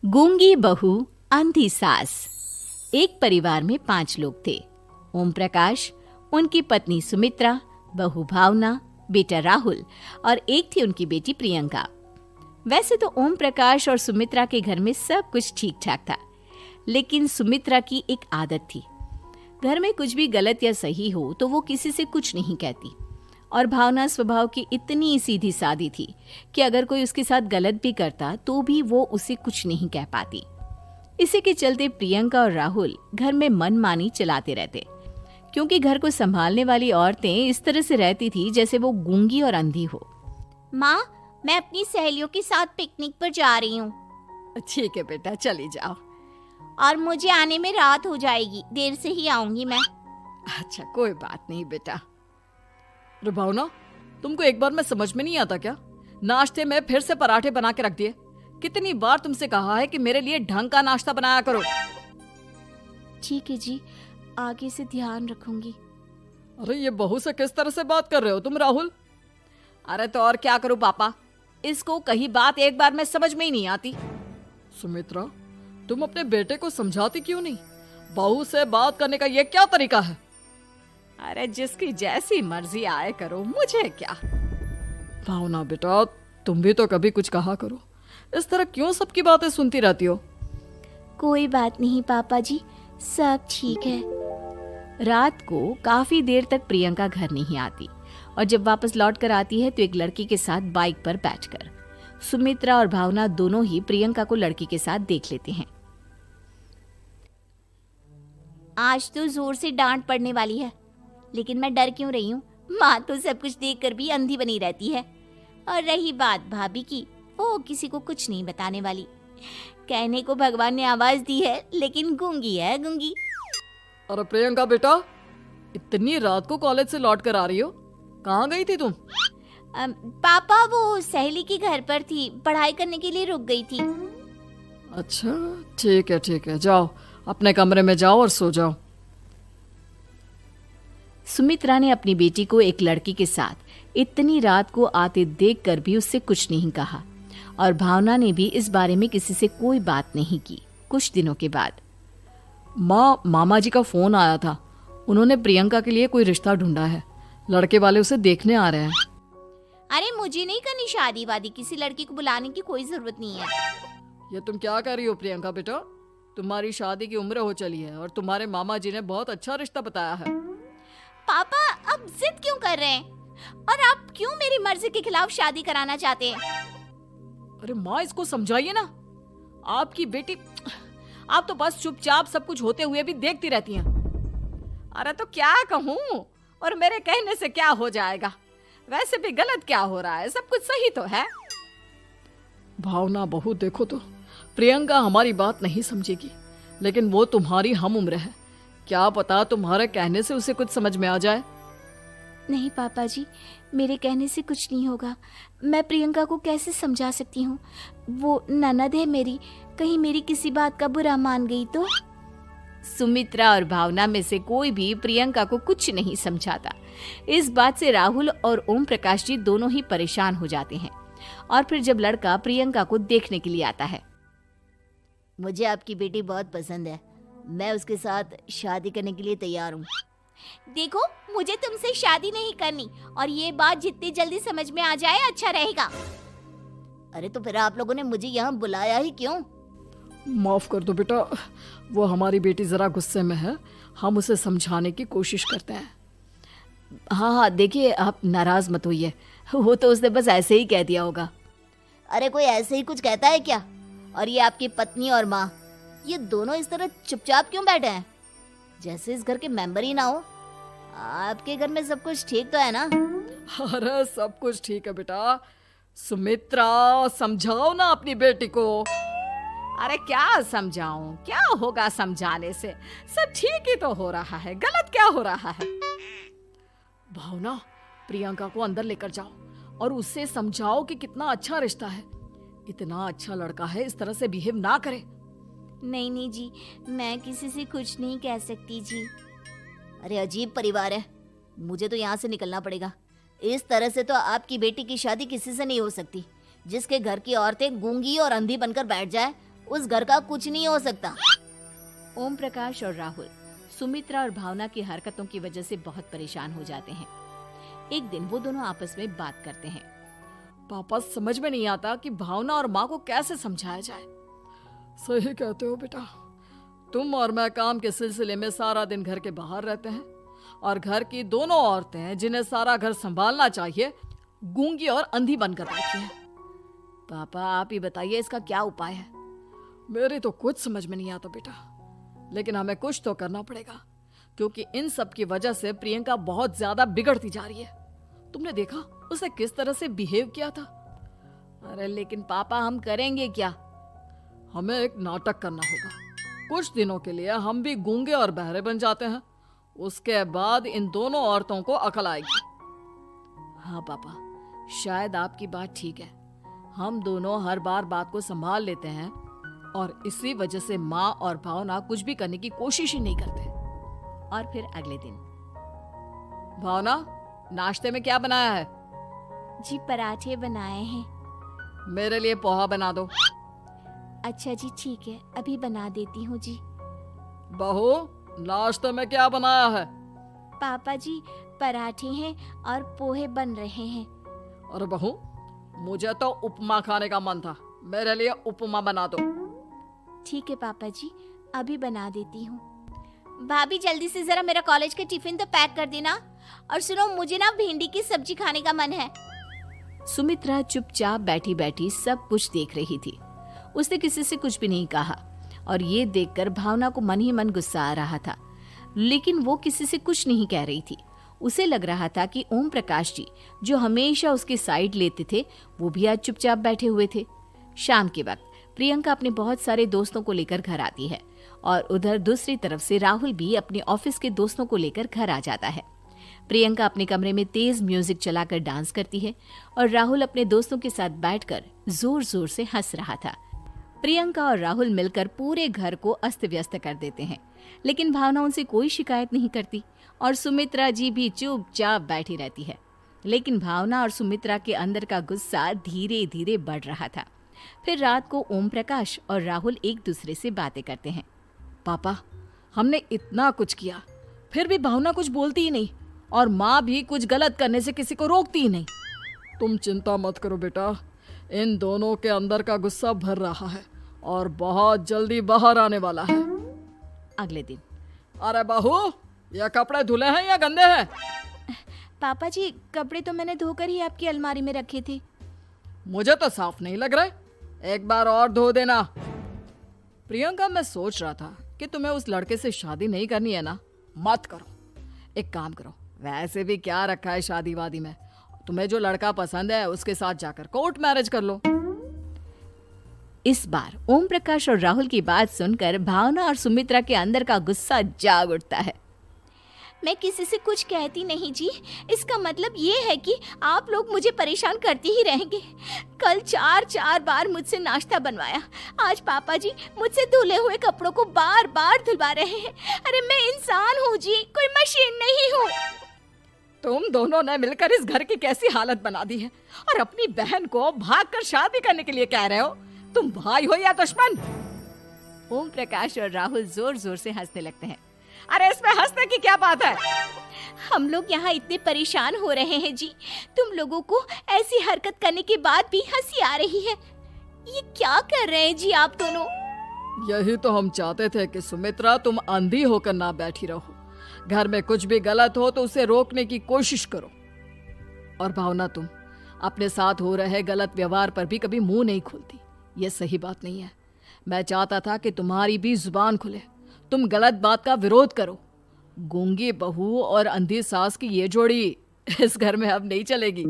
गूंगी बहू अंधी सास। एक परिवार में 5 लोग थे। ओम प्रकाश, उनकी पत्नी सुमित्रा, बहू भावना, बेटा राहुल और एक थी उनकी बेटी प्रियंका। वैसे तो ओम प्रकाश और सुमित्रा के घर में सब कुछ ठीक ठाक था, लेकिन सुमित्रा की एक आदत थी। घर में कुछ भी गलत या सही हो तो वो किसी से कुछ नहीं कहती। और भावना स्वभाव की इतनी सीधी सादी थी कि अगर कोई उसके साथ गलत भी करता तो भी वो उसे कुछ नहीं कह पाती। इसी के चलते प्रियंका और राहुल घर में मनमानी चलाते रहते, क्योंकि घर को संभालने वाली औरतें इस तरह से रहती थी जैसे वो गूंगी और अंधी हो। माँ, मैं अपनी सहेलियों के साथ पिकनिक पर जा रही हूँ। ठीक है बेटा, चली जाओ। और मुझे आने में रात हो जाएगी, देर से ही आऊंगी मैं। अच्छा, कोई बात नहीं बेटा। अरे भावना, तुमको एक बार में समझ में नहीं आता क्या? नाश्ते में फिर से पराठे बना के रख दिए। कितनी बार तुमसे कहा है कि मेरे लिए ढंग का नाश्ता बनाया करो। ठीक है जी, आगे से ध्यान रखूंगी। अरे ये बहू से किस तरह से बात कर रहे हो तुम राहुल? अरे तो और क्या करूं पापा, इसको कही बात एक बार में समझ में ही नहीं आती। सुमित्रा, तुम अपने बेटे को समझाती क्यों नहीं? बहू से बात करने का ये क्या तरीका है? अरे जिसकी जैसी मर्जी आए करो, मुझे क्या। भावना बेटा, तुम भी तो कभी कुछ कहा करो। इस तरह क्यों सबकी बातें सुनती रहती हो? कोई बात नहीं पापा जी, सब ठीक है। रात को काफी देर तक प्रियंका घर नहीं आती और जब वापस लौट कर आती है तो एक लड़की के साथ बाइक पर बैठकर। सुमित्रा और भावना दोनों ही प्रियंका को लड़की के साथ देख लेते हैं। आज तो जोर से डांट पड़ने वाली है, लेकिन मैं डर क्यों रही हूँ? माँ तो सब कुछ देखकर भी अंधी बनी रहती है। और रही बात भाभी की, वो किसी को कुछ नहीं बताने वाली। कहने को भगवान ने आवाज दी है, लेकिन गूंगी है गूंगी। अरे प्रियंका बेटा, इतनी रात को कॉलेज से लौट कर आ रही हो? कहाँ गई थी तुम? पापा, वो सहेली के घर पर थी, पढ़ाई करने के लिए रुक गई थी। अच्छा, ठीक है, जाओ अपने कमरे में जाओ और सो जाओ। सुमित्रा ने अपनी बेटी को एक लड़की के साथ इतनी रात को आते देखकर भी उससे कुछ नहीं कहा और भावना ने भी इस बारे में किसी से कोई बात नहीं की। कुछ दिनों के बाद मामा जी का फोन आया था। उन्होंने प्रियंका के लिए कोई रिश्ता ढूंढा है। लड़के वाले उसे देखने आ रहे हैं। अरे मुझे नहीं करनी शादी वादी, किसी लड़की को बुलाने की कोई जरूरत नहीं है। ये तुम क्या कर रही हो प्रियंका बेटा? तुम्हारी शादी की उम्र हो चली है और तुम्हारे मामा जी ने बहुत अच्छा रिश्ता बताया है। पापा, अब जिद क्यों कर रहे हैं? और आप क्यों मेरी मर्जी के खिलाफ शादी कराना चाहते हैं? अरे माँ, इसको समझाइए ना। आपकी बेटी, आप तो बस चुपचाप सब कुछ होते हुए भी देखती रहती हैं। अरे तो क्या कहूँ, और मेरे कहने से क्या हो जाएगा? वैसे भी गलत क्या हो रहा है, सब कुछ सही तो है। भावना बहू, देखो तो प्रियंका हमारी बात नहीं समझेगी, लेकिन वो तुम्हारी हम उम्र है। क्या पता तुम्हारे कहने से उसे कुछ समझ में आ जाए। नहीं पापा जी, मेरे कहने से कुछ नहीं होगा। मैं प्रियंका को कैसे समझा सकती हूँ? वो ननद है मेरी, कहीं मेरी किसी बात का बुरा मान गई तो? सुमित्रा और भावना में से कोई भी प्रियंका को कुछ नहीं समझाता। इस बात से राहुल और ओम प्रकाश जी दोनों ही परेशान हो जाते हैं। और फिर जब लड़का प्रियंका को देखने के लिए आता है, मुझे आपकी बेटी बहुत पसंद है, मैं उसके साथ शादी करने के लिए तैयार हूँ। देखो, मुझे तुमसे शादी नहीं करनी, और ये बात जितनी जल्दी समझ में आ जाए अच्छा रहेगा। अरे तो फिर आप लोगों ने मुझे यहाँ बुलाया ही क्यों? माफ कर दो बेटा, वो हमारी बेटी जरा गुस्से में है, हम उसे समझाने की कोशिश करते हैं। हाँ, देखिए आप नाराज मत होइए, वो तो उसने बस ऐसे ही कह दिया होगा। अरे कोई ऐसे ही कुछ कहता है क्या? और ये आपकी पत्नी और माँ, ये दोनों इस तरह चुपचाप क्यों बैठे हैं, जैसे इस घर के मेंबर ही ना हो? आपके घर में सब कुछ ठीक तो है ना? अरे सब कुछ ठीक है बेटा। सुमित्रा, समझाओ ना अपनी बेटी को। अरे क्या समझाऊं, क्या होगा समझाने से? सब ठीक ही तो हो रहा है, गलत क्या हो रहा है? भावना, प्रियंका को अंदर लेकर जाओ और उससे समझाओ कि कितना अच्छा रिश्ता है। इतना अच्छा लड़का है, इस तरह से बिहेव ना करे। नहीं जी, मैं किसी से कुछ नहीं कह सकती जी। अरे अजीब परिवार है, मुझे तो यहाँ से निकलना पड़ेगा। इस तरह से तो आपकी बेटी की शादी किसी से नहीं हो सकती। जिसके घर की औरतें गूंगी और अंधी बनकर बैठ जाए, उस घर का कुछ नहीं हो सकता। ओम प्रकाश और राहुल सुमित्रा और भावना की हरकतों की वजह से बहुत परेशान हो जाते हैं। एक दिन वो दोनों आपस में बात करते हैं। पापा, समझ में नहीं आता कि भावना और माँ को कैसे समझाया जाए। सही कहते हो बेटा, तुम और मैं काम के सिलसिले में सारा दिन घर के बाहर रहते हैं और घर की दोनों औरतें जिन्हें सारा घर संभालना चाहिए गूंगी और अंधी बनकर बैठी हैं। पापा आप ही बताइए इसका क्या उपाय है। मेरी तो कुछ समझ में नहीं आता बेटा, लेकिन हमें कुछ तो करना पड़ेगा क्योंकि इन सब की वजह से प्रियंका बहुत ज्यादा बिगड़ती जा रही है। तुमने देखा उसे किस तरह से बिहेव किया था। अरे लेकिन पापा हम करेंगे क्या? हमें एक नाटक करना होगा। कुछ दिनों के लिए हम भी गूंगे और बहरे बन जाते हैं, उसके बाद इन दोनों औरतों को अकल आएगी। हाँ पापा, शायद आपकी बात ठीक है। हम दोनों हर बार बात को संभाल लेते हैं और इसी वजह से माँ और भावना कुछ भी करने की कोशिश ही नहीं करते। और फिर अगले दिन, भावना, नाश्ते में क्या बनाया है? जी पराठे बनाए हैं। मेरे लिए पोहा बना दो। अच्छा जी ठीक है, अभी बना देती हूँ जी। बहू, नाश्ते में क्या बनाया है? पापा जी पराठे हैं और पोहे बन रहे हैं। अरे बहू, मुझे तो उपमा खाने का मन था, मेरे लिए उपमा बना दो। ठीक है पापा जी, अभी बना देती हूँ। भाभी जल्दी से जरा मेरा कॉलेज का टिफिन तो पैक कर देना। और सुनो, मुझे ना भिंडी की सब्जी खाने का मन है। सुमित्रा चुपचाप बैठी बैठी सब कुछ देख रही थी। उसने किसी से कुछ भी नहीं कहा और ये देखकर भावना को मन ही मन गुस्सा आ रहा था, लेकिन वो किसी से कुछ नहीं कह रही थी। उसे लग रहा था कि ओम प्रकाश जी जो हमेशा उसकी साइड लेते थे वो भी आज चुपचाप बैठे हुए थे। शाम के वक्त प्रियंका अपने बहुत सारे दोस्तों को लेकर घर आती है और उधर दूसरी तरफ से राहुल भी अपने ऑफिस के दोस्तों को लेकर घर आ जाता है। प्रियंका अपने कमरे में तेज म्यूजिक चलाकर डांस करती है और राहुल अपने दोस्तों के साथ बैठकर जोर जोर से हंस रहा था। प्रियंका और राहुल मिलकर पूरे घर को अस्त व्यस्त कर देते हैं, लेकिन भावना उनसे कोई शिकायत नहीं करती और सुमित्रा जी भी चुपचाप बैठी रहती है। लेकिन भावना और सुमित्रा के अंदर का गुस्सा धीरे धीरे बढ़ रहा था। फिर रात को ओम प्रकाश और राहुल एक दूसरे से बातें करते हैं। पापा, हमने इतना कुछ किया फिर भी भावना कुछ बोलती ही नहीं और माँ भी कुछ गलत करने से किसी को रोकती ही नहीं। तुम चिंता मत करो बेटा, इन दोनों के अंदर का गुस्सा भर रहा है और बहुत जल्दी बाहर आने वाला है। अगले दिन, अरे बहू, ये कपड़े धुले हैं या गंदे हैं? पापा जी कपड़े तो मैंने धोकर ही आपकी अलमारी में रखे थे। मुझे तो साफ नहीं लग रहे, एक बार और धो देना। प्रियंका, मैं सोच रहा था कि तुम्हें उस लड़के से शादी नहीं करनी है ना, मत करो। एक काम करो, वैसे भी क्या रखा है शादी वादी में, तुम्हें जो लड़का पसंद है उसके साथ जाकर कोर्ट मैरिज कर लो। इस बार ओम प्रकाश और राहुल की बात सुनकर भावना और सुमित्रा के अंदर का गुस्सा जाग उठता है। मैं किसी से कुछ कहती नहीं जी, इसका मतलब ये है कि आप लोग मुझे परेशान करते ही रहेंगे। कल 4 बार मुझसे नाश्ता बनवाया, आज पापा जी मुझसे धुले हुए कपड़ों को बार बार धुलवा रहे हैं। अरे मैं इंसान हूँ जी, कोई मशीन नहीं हूँ। तुम दोनों ने मिलकर इस घर की कैसी हालत बना दी है और अपनी बहन को भागकर शादी करने के लिए कह रहे हो। तुम भाई हो या दुश्मन? ओम प्रकाश और राहुल जोर जोर से हंसने लगते हैं। अरे इसमें हंसने की क्या बात है? हम लोग यहाँ इतने परेशान हो रहे हैं जी, तुम लोगों को ऐसी हरकत करने के बाद भी हंसी आ रही है। ये क्या कर रहे हैं जी आप दोनों? यही तो हम चाहते थे कि सुमित्रा तुम अंधी होकर ना बैठी रहो। घर में कुछ भी गलत हो तो उसे रोकने की कोशिश करो। और भावना, तुम अपने साथ हो रहे गलत व्यवहार पर भी कभी मुंह नहीं खोलती, ये सही बात नहीं है। मैं चाहता था कि तुम्हारी भी जुबान खुले, तुम गलत बात का विरोध करो। गूंगी बहू और अंधी सास की ये जोड़ी इस घर में अब नहीं चलेगी।